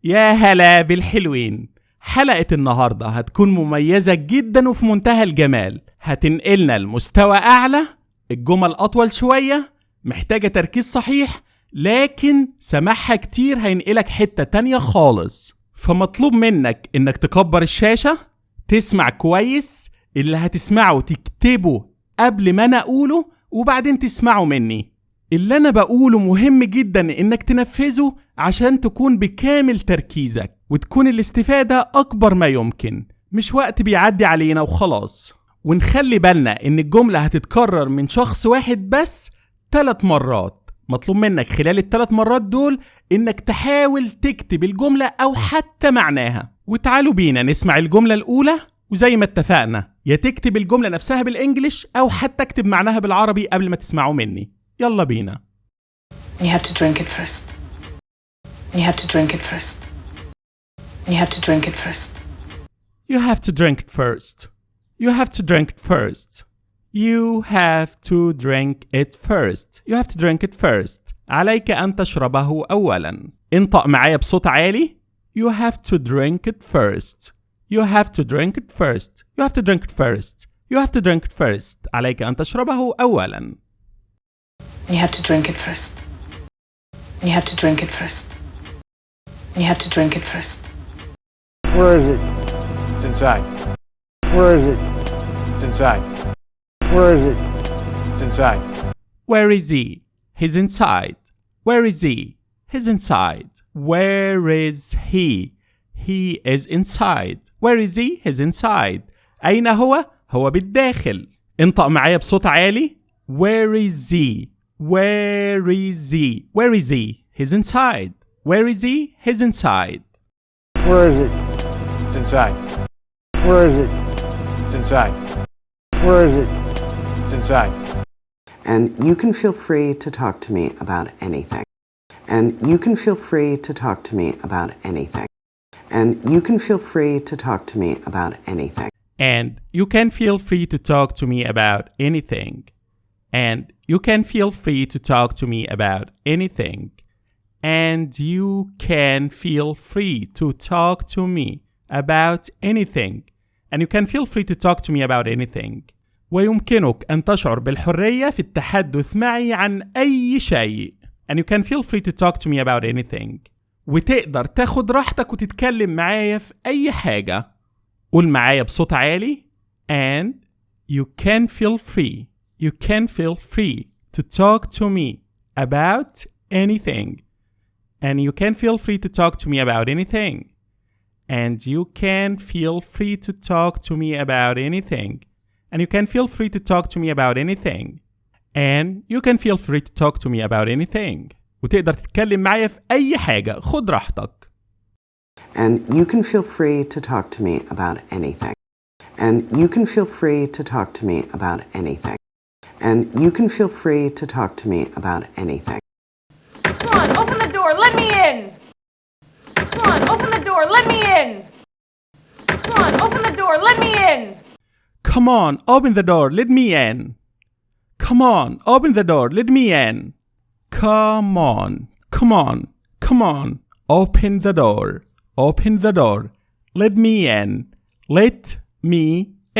يا هلا بالحلوين. حلقة النهاردة هتكون مميزة جدا وفي منتهى الجمال، هتنقلنا لمستوى أعلى، الجمل أطول شوية، محتاجة تركيز صحيح، لكن سماعها كتير هينقلك حتة تانية خالص. فمطلوب منك إنك تكبر الشاشة، تسمع كويس، اللي هتسمعه تكتبه قبل ما أنا أقوله وبعدين تسمعه مني. اللي أنا بقوله مهم جدا إنك تنفذه عشان تكون بكامل تركيزك وتكون الاستفادة أكبر ما يمكن، مش وقت بيعدي علينا وخلاص. ونخلي بالنا إن الجملة هتتكرر من شخص واحد بس 3 مرات. مطلوب منك خلال ال3 مرات دول إنك تحاول تكتب الجملة أو حتى معناها. وتعالوا بينا نسمع الجملة الأولى، وزي ما اتفقنا يا تكتب الجملة نفسها بالإنجليش أو حتى اكتب معناها بالعربي قبل ما تسمعوا مني. يلا بينا. You have to drink it first. You have to drink it first. You have to drink it first. You have to drink it first. You have to drink it first. You have to drink it first. You have to drink it first. عليك أن تشربه أولا. انطق معايا بصوت عالي. You have to drink it first. You have to drink it first. You have to drink it first. You have to drink it first. عليك أن تشربه أولا. You have to drink it first. You have to drink it first. You have to drink it first. Where is it? It's inside. Where is it? It's inside. Where is it? It's inside. Where is he? He's inside. Where is he? He's inside. Where is he? He is inside. Where is he? He's inside. أين هو؟ هو بالداخل. انطق معايا بصوت عالي. Where is he? Where is he? Where is he? He's inside. Where is he? He's inside. Where is it? It's inside. Where is it? It's inside. Where is it? It's inside. And you can feel free to talk to me about anything. And you can feel free to talk to me about anything. And you can feel free to talk to me about anything. And you can feel free to talk to me about anything. And you can feel free to talk to me about anything. And you can feel free to talk to me about anything. And you can feel free to talk to me about anything. ويمكنك أن تشعر بالحرية في التحدث معي عن أي شيء. And you can feel free to talk to me about anything. وتقدر تاخد راحتك وتتكلم معايا في أي حاجة. قول معايا بصوت عالي. And you can feel free. You can feel free to talk to me about anything. And you can feel free to talk to me about anything. And you can feel free to talk to me about anything. And you can feel free to talk to me about anything. And you can feel free to talk to me about anything. وتقدر تتكلم معايا في أي حاجة. خد راحتك. And you can feel free to talk to me about anything. And you can feel free to talk to me about anything. And you can feel free to talk to me about anything. Come on, open the door, let me in! Come on, open the door, let me in! Come on, open the door, let me in! Come on, open the door, let me in. Come on, open the door, let me in. Come on, come on, come on, open the door, open the door, let me in, let me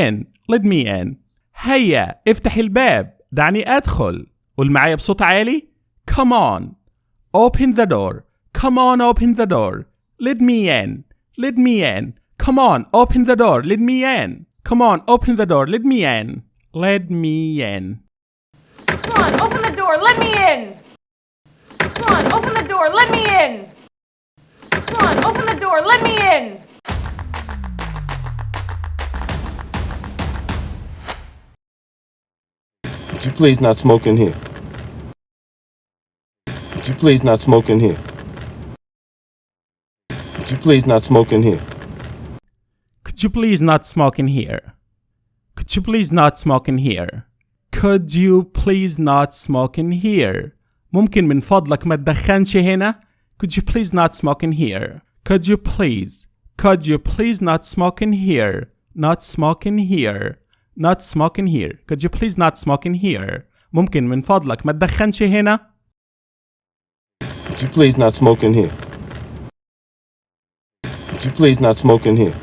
in, let me in. هيا افتح الباب، دعني أدخل. قول معايا بصوت عالي. Come on, open the door, come on, open the door, let me in, let me in. Come on, open the door, let me in. Come on, open the door, let me in, let me in. Come on, open the door, let me in! Come on, open the door, let me in! Come on, open the door, let me in! Could you please not smoke in here? Could you please not smoke in here? Could you please not smoke in here? Could you please not smoke in here? Could you please not smoke in here? Could you please not smoke in here? ممكن من فضلك ما تدخنش هنا؟ Could you please not smoke in here? Could you please not smoke in here? Not smoke in here. Not smoke in here. Could you please not smoke in here? ممكن من فضلك ما تدخنش هنا؟ Could you please not smoke in here? Could you please not smoke in here?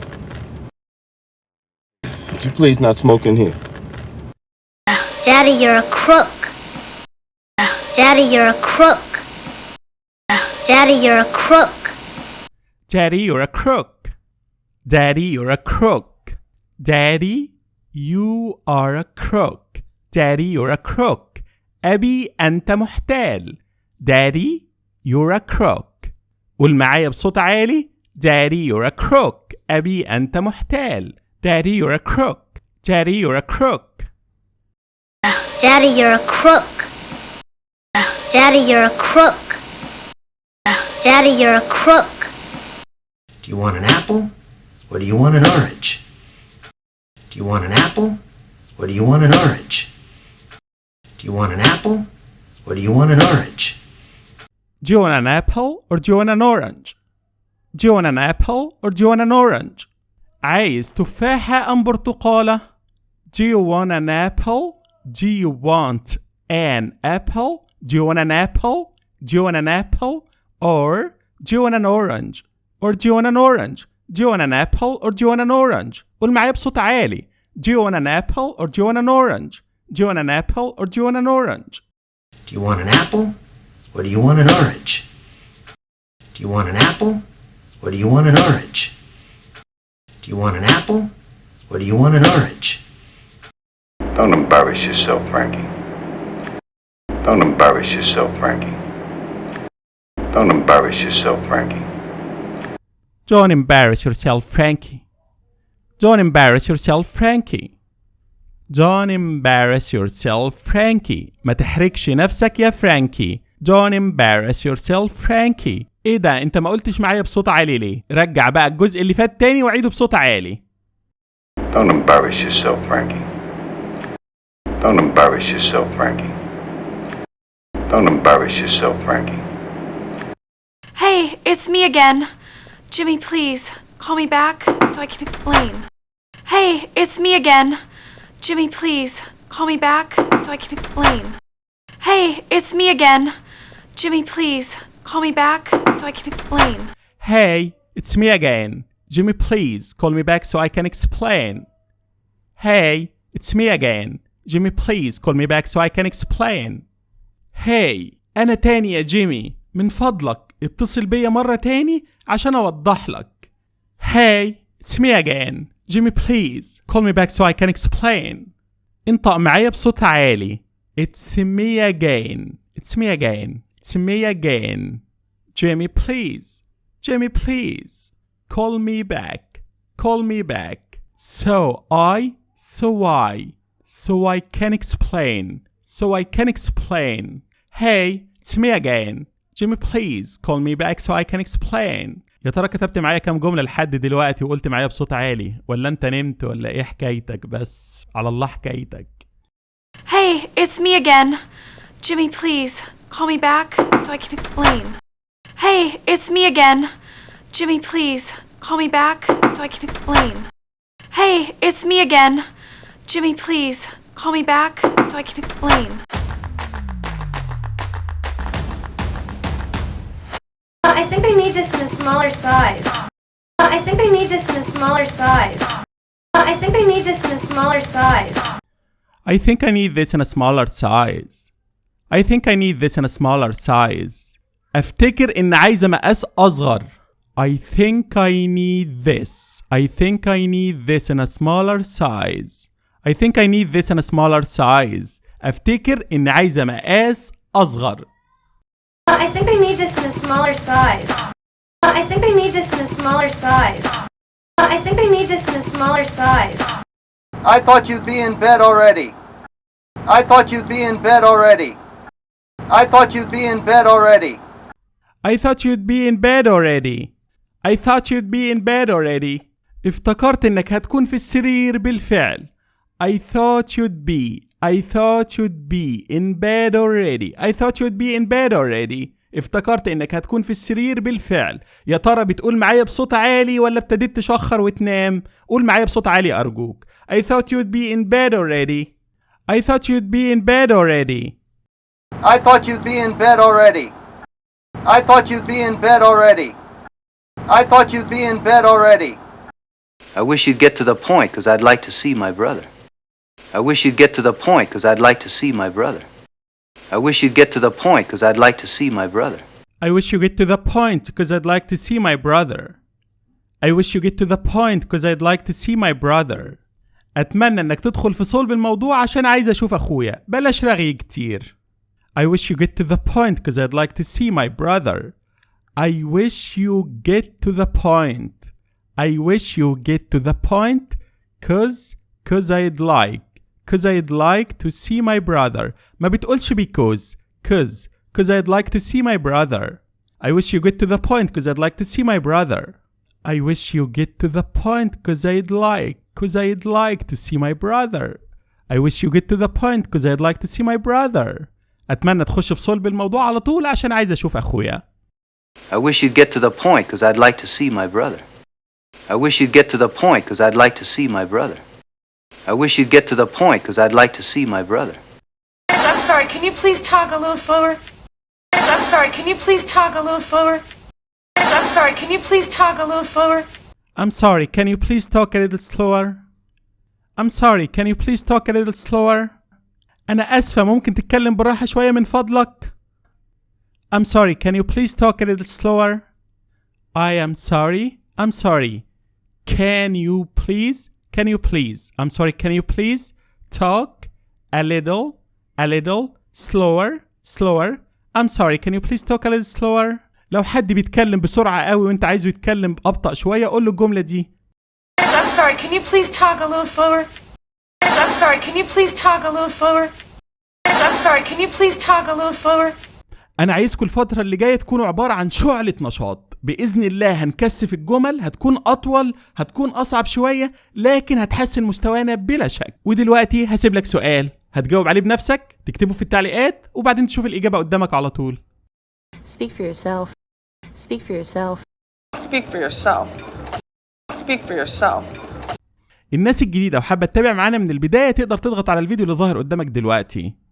Could you please not smoke in here? Daddy, you're a crook. Daddy, you're a crook. Daddy, you're a crook. Daddy, you're a crook. Daddy, you're a crook. Daddy, you are a crook. Daddy, you're a crook. أبي أنت محتال. Daddy, you're a crook. قول معايا بصوت عالي. Daddy, you're a crook. أبي أنت محتال. Daddy, you're a crook. Daddy, you're a crook. Daddy, you're a crook. Daddy, you're a crook. Daddy, you're a crook. Do you want an apple or do you want an orange? Do you want an apple or do you want an orange? Do you want an apple or do you want an orange? Do you want an apple or do you want an orange? Do you want an apple or do you want an orange? عايز تفاحة أم برتقالة؟ Do you want an apple? Do you want an apple? Do you want an apple? Do you want an apple? Or do you want an orange? Or do you want an orange? Do you want an apple or do you want an orange? قول معايا بصوت عالي. Do you want an apple or do you want an orange? Do you want an apple or do you want an orange? Do you want an apple or do you want an orange? Do you want an apple or do you want an orange? Do you want an apple or do you want an orange? Don't embarrass yourself, Frankie. Don't embarrass yourself, Frankie. Don't embarrass yourself, Frankie. Don't embarrass yourself, Frankie. Don't embarrass yourself, Frankie. Don't embarrass yourself, Frankie. ما تحركش نفسك يا فرانكي. Don't embarrass yourself, Frankie. ايه ده انت ما قلتش معايا بصوت عالي ليه؟ رجع بقى الجزء اللي فات تاني وعيده بصوت عالي. Don't embarrass yourself, Frankie. Don't embarrass yourself, Frankie. Don't embarrass yourself, Frankie. Hey, it's me again. Jimmy, please, call me back so I can explain. Hey, it's me again. Jimmy, please, call me back so I can explain. Hey, it's me again. Jimmy, please, call me back so I can explain. Hey, it's me again. Jimmy, please call me back so I can explain. Hey, it's me again. Jimmy, please call me back so I can explain. Hey, أنا تاني يا جيمي. من فضلك اتصل بيا مرة تاني عشان أوضح لك. Hey, it's me again. Jimmy, please call me back so I can explain. انطق معايا بصوت عالي. It's me again. It's me again. It's me again. Jimmy, please. Jimmy, please. Call me back. Call me back. So I can explain. So I can explain. Hey, it's me again. Jimmy, please call me back so I can explain. يا ترى كتبت معايا كام جملة لحد دلوقتي وقلت معايا بصوت عالي ولا انت نمت ولا ايه حكايتك؟ بس على الله حكايتك. Hey, it's me again. Jimmy, please, call me back so I can explain. Hey, it's me again. Jimmy, please, call me back so I can explain. Hey, it's me again. Jimmy, please, call me back so I can explain. I think I need this in a smaller size. I think I need this in a smaller size. I think I need this in a smaller size. I think I need this in a smaller size. I think I need this in a smaller size. أفتكر إن عايزة مقاس أصغر. I think I need this. I think I need this in a smaller size. I think I need this in a smaller size. أفتكر إن عايزة مقاس أصغر. I think I need this in a smaller size. I think I need this in a smaller size. I think I need this in a smaller size. I thought you'd be in bed already. I thought you'd be in bed already. I thought you'd be in bed already. I thought you'd be in bed already. I thought you'd be in bed already. افتكرت إنك هتكون في السرير بالفعل. I thought you'd be. I thought you'd be in bed already. I thought you'd be in bed already. افتكرت إنك هتكون في السرير بالفعل. يا ترى بتقول معايا بصوت عالي ولا ابتديت تشخر وتنام؟ قول معايا بصوت عالي أرجوك. I thought you'd be in bed already. I thought you'd be in bed already. I thought you'd be in bed already. I thought you'd be in bed already. I thought you'd be in bed already. I wish you'd get to the point, because I'd like to see my brother. I wish you'd get to the point, because I'd like to see my brother. I wish you'd get to the point, because I'd like to see my brother. I wish you get to the point because I'd like to see my brother. I wish you get to the point because I'd like to see my brother. أتمنى إنك تدخل في صلب الموضوع عشان عايز أشوف أخويا. بلاش رغي كتير. I wish you get to the point because I'd like to see my brother. I wish you get to the point. I wish you get to the point cause I'd like to see my brother. ما بتقولش because cause I'd like to see my brother. I wish you get to the point cause I'd like to see my brother. I wish you get to the point cause I'd like to see my brother. I wish you get to the point cause I'd like to see my brother. أتمنى تخش في صلب الموضوع على طول عشان عايز أشوف أخويا. I wish you'd get to the point, because I'd like to see my brother. I wish you'd get to the point, because I'd like to see my brother. I wish you'd get to the point, because I'd like to see my brother. I'm sorry, can you please talk a little slower? I'm sorry, can you please talk a little slower? I'm sorry, can you please talk a little slower? I'm sorry, can you please talk a little slower? I'm sorry, can you please talk a little slower? أنا أسفة ممكن تتكلم بالراحة شوية من فضلك؟ I'm sorry, can you please talk a little slower? I am sorry, I'm sorry. Can you please? I'm sorry, can you please talk a little slower? I'm sorry, can you please talk a little slower? لو حد بيتكلم بسرعة قوي وانت عايزه يتكلم أبطأ شوية قول له الجملة دي. I'm sorry, can you please talk a little slower? I'm sorry, can you please talk a little slower? I'm sorry, can you please talk a little slower? أنا عايزكم الفترة اللي جاية تكونوا عبارة عن شعلة نشاط. بإذن الله هنكثف الجمل، هتكون أطول، هتكون أصعب شوية، لكن هتحسن مستوانا بلا شك. ودلوقتي هسيب لك سؤال هتجاوب عليه بنفسك، تكتبه في التعليقات وبعدين تشوف الإجابة قدامك على طول. Speak for yourself. Speak for yourself. Speak for yourself. Speak for yourself. الناس الجديدة وحابة تتابع معانا من البداية تقدر تضغط على الفيديو اللي ظاهر قدامك دلوقتي.